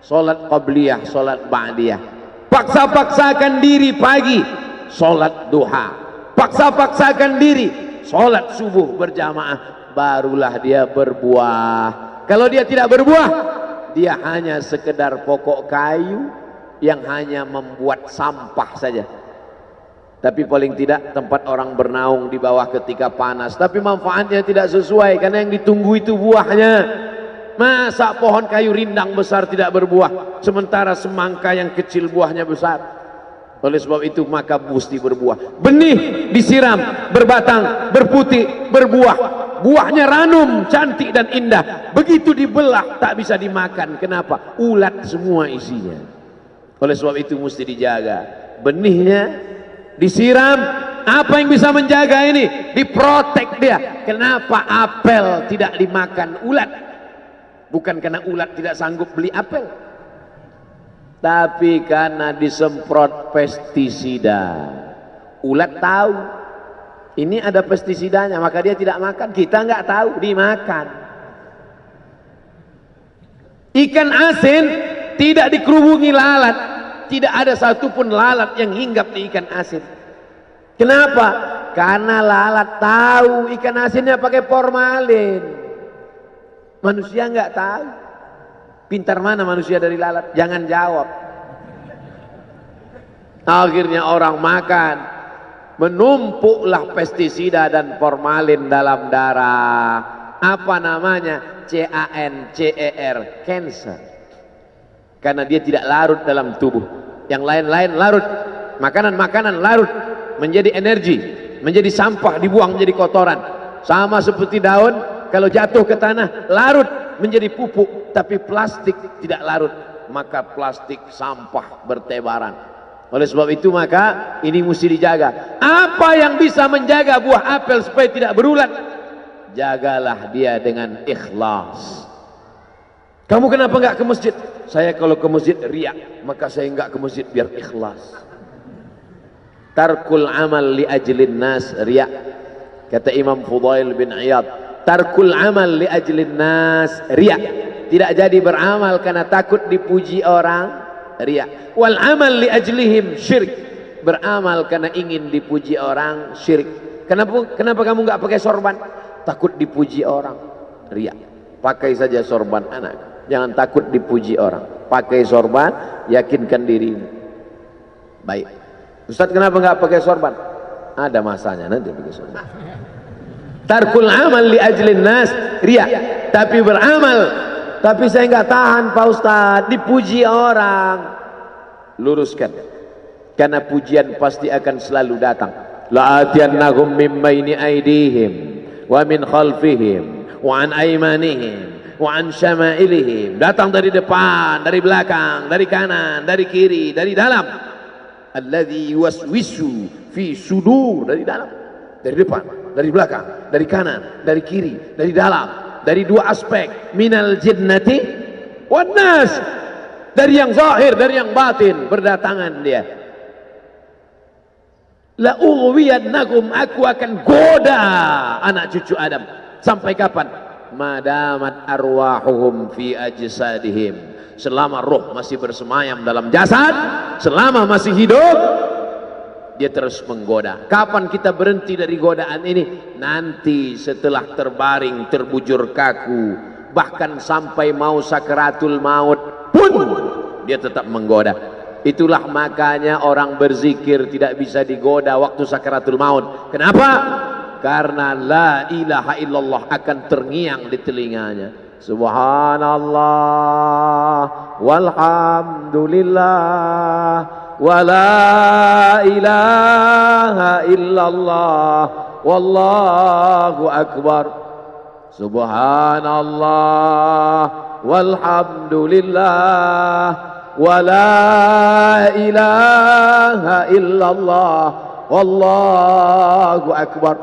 sholat qabliyah, sholat ba'diyah. Paksa-paksakan diri pagi, sholat duha, paksa-paksakan diri sholat subuh berjamaah, barulah dia berbuah. Kalau dia tidak berbuah, dia hanya sekedar pokok kayu yang hanya membuat sampah saja. Tapi paling tidak tempat orang bernaung di bawah ketika panas, tapi manfaatnya tidak sesuai karena yang ditunggu itu buahnya. Masa pohon kayu rindang besar tidak berbuah, sementara semangka yang kecil buahnya besar? Oleh sebab itu maka mesti berbuah. Benih disiram, berbatang, berputih, berbuah. Buahnya ranum, cantik dan indah. Begitu dibelah tak bisa dimakan. Kenapa? Ulat semua isinya. Oleh sebab itu mesti dijaga. Benihnya disiram. Apa yang bisa menjaga ini? Diprotek dia. Kenapa apel tidak dimakan ulat? Bukan karena ulat tidak sanggup beli apel, tapi karena disemprot pestisida. Ulat tahu ini ada pestisidanya, maka dia tidak makan. Kita nggak tahu, dimakan. Ikan asin tidak dikerubungi lalat, tidak ada satupun lalat yang hinggap di ikan asin. Kenapa? Karena lalat tahu ikan asinnya pakai formalin. Manusia nggak tahu. Pintar mana manusia dari lalat? Jangan jawab. Akhirnya orang makan, menumpuklah pestisida dan formalin dalam darah. Apa namanya? CANCER, cancer. Karena dia tidak larut dalam tubuh. Yang lain-lain larut. Makanan-makanan larut menjadi energi, menjadi sampah, dibuang menjadi kotoran. Sama seperti daun, kalau jatuh ke tanah larut menjadi pupuk, tapi plastik tidak larut, maka plastik sampah bertebaran. Oleh sebab itu maka ini mesti dijaga. Apa yang bisa menjaga buah apel supaya tidak berulat? Jagalah dia dengan ikhlas. Kamu kenapa nggak ke masjid? Saya kalau ke masjid riak, maka saya nggak ke masjid biar ikhlas. Tarkul amal li ajlin nas riak. Kata Imam Fudail bin Iyad, tarkul amal li ajlin nas riya. Tidak jadi beramal karena takut dipuji orang, riya. Wal amal li ajlihim syirik. Beramal karena ingin dipuji orang, syirik. Kenapa kamu nggak pakai sorban? Takut dipuji orang, riya. Pakai saja sorban anak, jangan takut dipuji orang. Pakai sorban, yakinkan dirimu. Baik. Ustaz, kenapa nggak pakai sorban? Ada masanya nanti pakai sorban. Tarkul amal li ajlin nas riya. Tapi beramal, tapi saya nggak tahan Pak Ustaz, dipuji orang. Luruskan, karena pujian pasti akan selalu datang. La'atiyannahum min baini aydihim wa min khalfihim wa an aymanihim wa an syama'ilihim. Datang dari depan, dari belakang, dari kanan, dari kiri, dari dalam. Alladzi yuwaswisu fi sudur, dari dalam, dari depan, dari belakang, dari kanan, dari kiri, dari dalam, dari dua aspek, minal jinnati wan nas, dari yang zahir, dari yang batin, berdatangan dia. La ughwiyannakum, aku akan goda anak cucu Adam. Sampai kapan? Madamat arwahuhum fi ajsadihim, selama roh masih bersemayam dalam jasad, selama masih hidup, dia terus menggoda. Kapan kita berhenti dari godaan ini? Nanti setelah terbaring, terbujur kaku, bahkan sampai mau sakaratul maut pun dia tetap menggoda. Itulah makanya orang berzikir tidak bisa digoda waktu sakaratul maut. Kenapa? Karena la ilaha illallah akan terngiang di telinganya. Subhanallah walhamdulillah wa la ilaha illallah wallahu akbar. Subhanallah walhamdulillah wa la ilaha illallah wallahu akbar.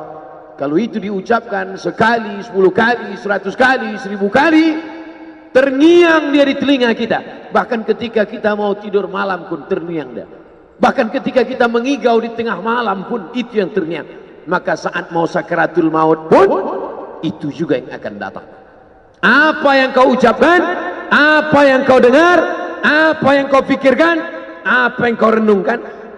Kalau itu diucapkan sekali, 10 kali, 100 kali, 1000 kali, terngiang dia di telinga kita. Bahkan ketika kita mau tidur malam pun terngiang dia. Bahkan ketika kita mengigau di tengah malam pun itu yang terngiang. Maka saat mau sakaratul maut pun itu juga yang akan datang. Apa yang kau ucapkan, apa yang kau dengar, apa yang kau pikirkan, apa yang kau renungkan,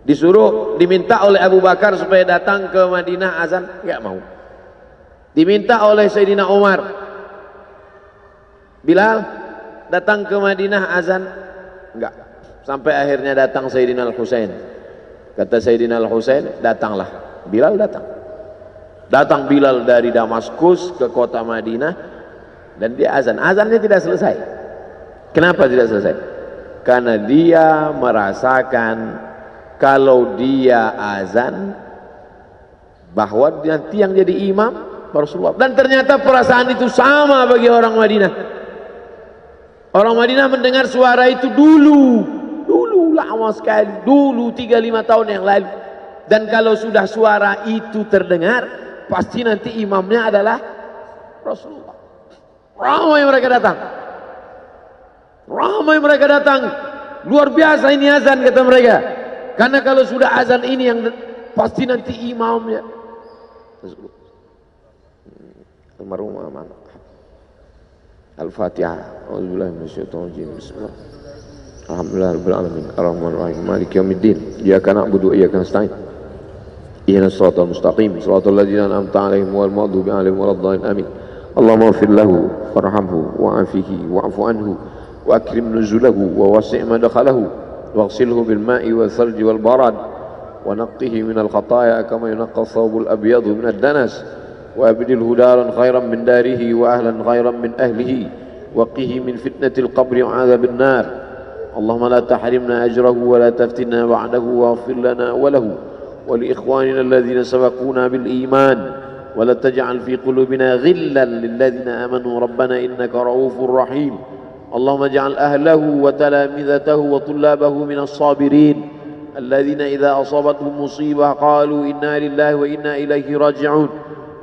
Diminta oleh Abu Bakar supaya datang ke Madinah azan, enggak mau. Diminta oleh Sayyidina Umar, Bilal datang ke Madinah azan, enggak. Sampai akhirnya datang Sayyidina Al-Husain. Kata Sayyidina Al-Husain, datanglah. Bilal datang. Datang Bilal dari Damaskus ke kota Madinah dan dia azan. Azannya tidak selesai. Kenapa tidak selesai? Karena dia merasakan kalau dia azan bahwa nanti yang jadi imam Rasulullah. Dan ternyata perasaan itu sama bagi orang Madinah. Orang Madinah mendengar suara itu dulu lama sekali, dulu 3-5 tahun yang lalu. Dan kalau sudah suara itu terdengar, pasti nanti imamnya adalah Rasulullah. Ramai mereka datang, luar biasa ini azan, kata mereka. Karena kalau sudah azan ini yang pasti nanti imamnya almarhum aman. Al-Fatihah. A'udzubillahi minasyaitonir rajim. Bismillah. Alhamdulillahirabbil alamin. Arrahmanir rahim. Maliki yaumiddin. Iyyaka na'budu wa iyyaka nasta'in. Ihdinas siratal mustaqim. Shiratal ladzina an'amta 'alaihim ghairil maghdubi 'alaihim waladdallin. Amin. Allahumma ighfir lahu warhamhu wa'afihi wa'fu anhu wa akrim nuzulahu wa wasi' madkhalahu. واغسله بالماء والثلج والبرد ونقه من الخطايا كما ينقى الثوب الأبيض من الدنس وأبدله دارا خيرا من داره وأهلا خيرا من أهله وقه من فتنة القبر وعذاب النار اللهم لا تحرمنا أجره ولا تفتنا بعده واغفر لنا وله ولإخواننا الذين سبقونا بالإيمان ولا تجعل في قلوبنا غلا للذين آمنوا ربنا إنك رؤوف رحيم اللهم اجعل أهله وتلامذته وطلابه من الصابرين الذين إذا أصابتهم مصيبة قالوا إنا لله وإنا إليه راجعون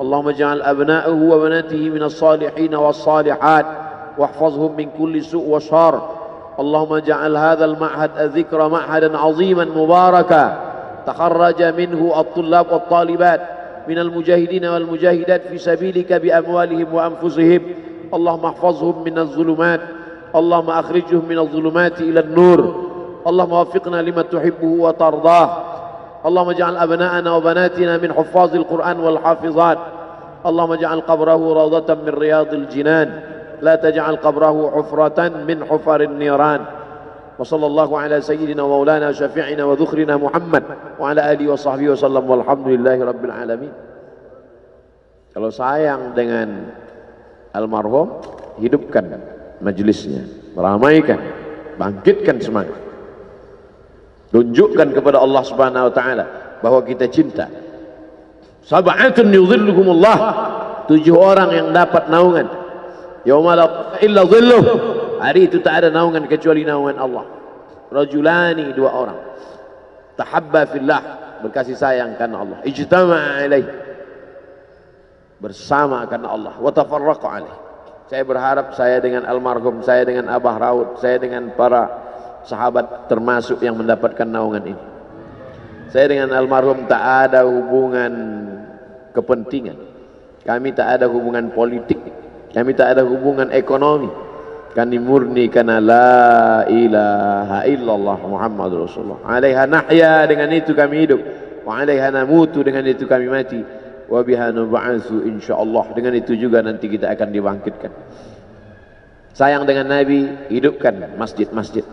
اللهم اجعل أبناءه وبناته من الصالحين والصالحات واحفظهم من كل سوء وشر اللهم اجعل هذا المعهد الذكر معهدا عظيما مباركا تخرج منه الطلاب والطالبات من المجاهدين والمجاهدات في سبيلك بأموالهم وأنفسهم اللهم احفظهم من الظلمات اللهم أخرجهم من الظلمات إلى النور اللهم وفقنا لما تحبه وترضاه اللهم اجعل أبناءنا وبناتنا من حفاظ القرآن والحافظات اللهم اجعل قبره روضة من رياض الجنان لا تجعل قبره حفرة من حفر النيران وصلى الله على سيدنا ومولانا شفيعنا وذخرنا محمد وعلى آله وصحبه وسلم والحمد لله رب العالمين. Kalau sayang dengan almarhum, hidupkan majlisnya, meramaikan, bangkitkan semangat, tunjukkan kepada Allah Subhanahu wa taala bahwa kita cinta. Sab'atun yudhilluhumullah, 7 orang yang dapat naungan yauma la illa dhilluh, hari itu tak ada naungan kecuali naungan Allah. Rajulani, 2 orang tahabba fillah, berkasih sayang karena Allah, ijtama'a alaih, bersama karena Allah, wa tafarraqa alaih. Saya berharap saya dengan almarhum, saya dengan Abah Raud, saya dengan para sahabat termasuk yang mendapatkan naungan ini. Saya dengan almarhum tak ada hubungan kepentingan. Kami tak ada hubungan politik. Kami tak ada hubungan ekonomi. Kami murni karena la ilaha illallah Muhammad Rasulullah. Alaiha nahya, dengan itu kami hidup. Wa alaiha namutu, dengan itu kami mati. Wa biha nub'atsu insyaallah, dengan itu juga nanti kita akan dibangkitkan. Sayang dengan Nabi, hidupkan masjid-masjid.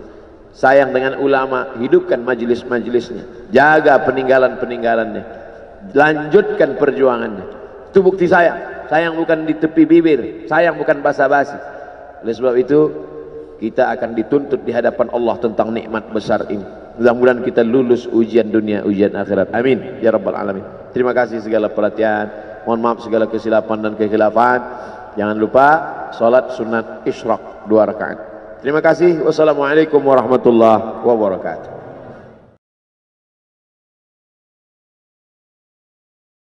Sayang dengan ulama, hidupkan majlis-majlisnya. Jaga peninggalan-peninggalannya. Lanjutkan perjuangannya. Itu bukti sayang. Sayang bukan di tepi bibir, sayang bukan basa-basi. Oleh sebab itu kita akan dituntut di hadapan Allah tentang nikmat besar ini. Mudah-mudahan kita lulus ujian dunia, ujian akhirat. Amin ya rabbal alamin. Terima kasih segala perhatian. Mohon maaf segala kesilapan dan kekhilafan. Jangan lupa salat sunat isyraq 2 rakaat. Terima kasih. Wassalamualaikum warahmatullahi wabarakatuh.